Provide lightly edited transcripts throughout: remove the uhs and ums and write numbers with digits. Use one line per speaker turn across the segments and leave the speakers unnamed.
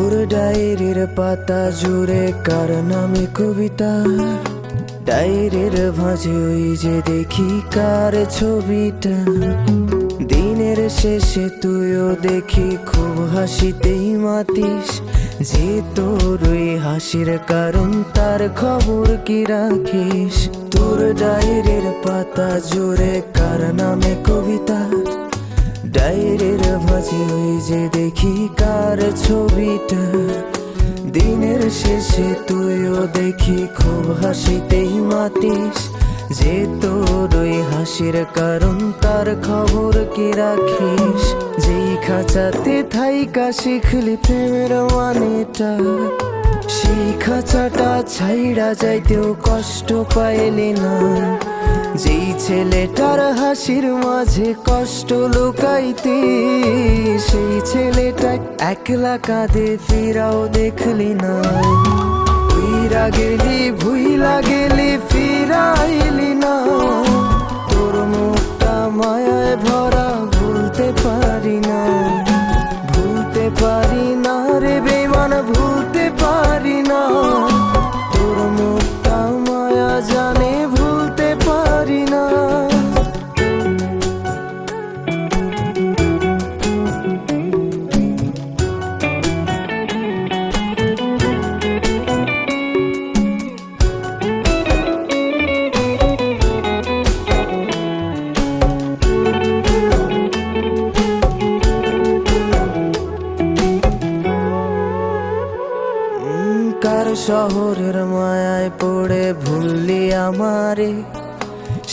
তোর ডায়েরির পাতা জুড়ে কার নামে কবিতা, ডায়েরির ভাঁজে ওই যে দেখি কার ছবিটা। দিনের শেষে তুইও দেখি খুব হাসিতেই মাতিস, যে তোর ওই হাসির কারণ তার খবর কি রাখিস। তোর ডায়েরির পাতা জুড়ে কার নামে কবিতা, ডায়েরির ভাঁজে ওই যে দেখি কার ছবিটা। দিনের শেষে তুইও দেখি খুব হাসিতেই মাতিস, যে তোর ওই হাসির কারণ তার খবর কি রাখিস। যেই খাঁচাতে থাইকা শিখলি প্রেমের মানেটা, সেই খাঁচাটা ছাইড়া যাইতেও কষ্ট পাইলি না। যেই ছেলেটার হাসির মাঝে কষ্ট লুকাইতে, সেই ছেলেটা একলা কাঁদে ফিরাও দেখলি না। ফিরা গেলি ভুইলা গেলি ফিরাইলি না, তোর মুখটা মায়ায় ভরা ভুলতে পারি না। ভুলতে পারি না রে বেমান, ভুলতে পারি না। তোর মুখটা মায়া জানে ভুলতে পারি না। কার শহরের মায়ায় পড়ে ভুললি আমারে,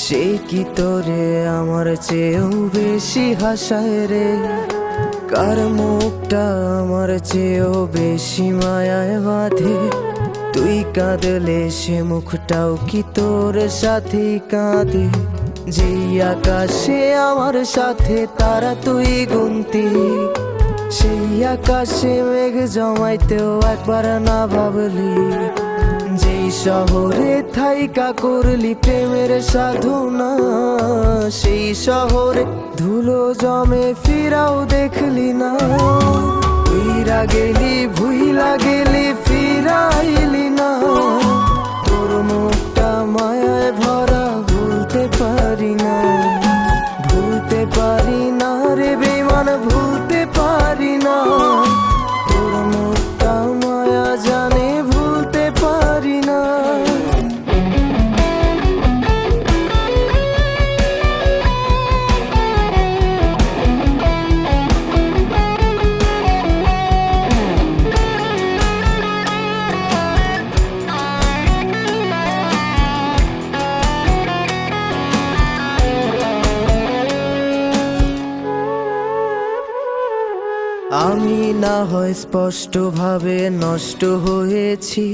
সে কি তোরে আমার চেয়েও বেশি হাসায় রে। কার মুখটা আমার চেয়েও বেশি মায়ায় বাঁধে, তুই কাঁদলে সে মুখটাও কি তোর সাথেই কাঁদে। যেই আকাশে আমার সাথে তারা তুই গুনতি, সেই আকাশে মেঘ জমাইতেও একবার না ভাবলি। যেই শহরে থাইকা করলি প্রেমের সাধনা, সেই শহরে ধুলো জমে ফিরাও দেখলি না। ফিরা গেলি ভুইলা গেলি ফিরাইলি না, তোর মুখটা মায়ায় ভরা ভুলতে পারি না। ভুলতে পারি না রে বেমান, ভুলতে পারি না। তোর মুখটা মায়া জানে ভুলতে পারি না। আমি না হয় স্পষ্টভাবে নষ্ট হয়েছি,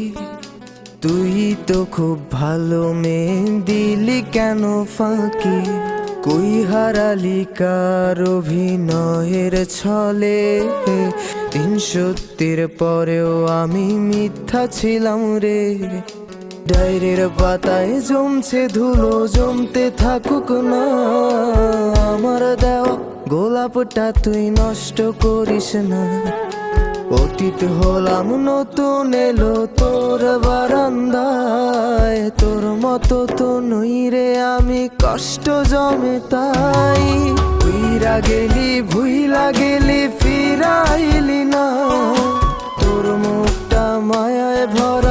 তুই তো খুব ভালো মেয়ে, দিলি কেন ফাঁকি। কই হারালি কার অভিনয়ের ছলে, ৩৭০ পরেও আমি মিথ্যা ছিলাম রে। ডায়েরির পাতায় জমছে ধুলো, জমতে থাকুক না। আমার দেওয়া গোলাপটা তুই নষ্ট করিস না। অতীত হলাম নতুন এলো তোর বারান্দায়, তোর মতো তো নই রে আমি, কষ্ট জমে তাই। ফিরা গেলি ভুইলা গেলি ফিরাইলি না, তোর মুখটা মায়ায় ভরা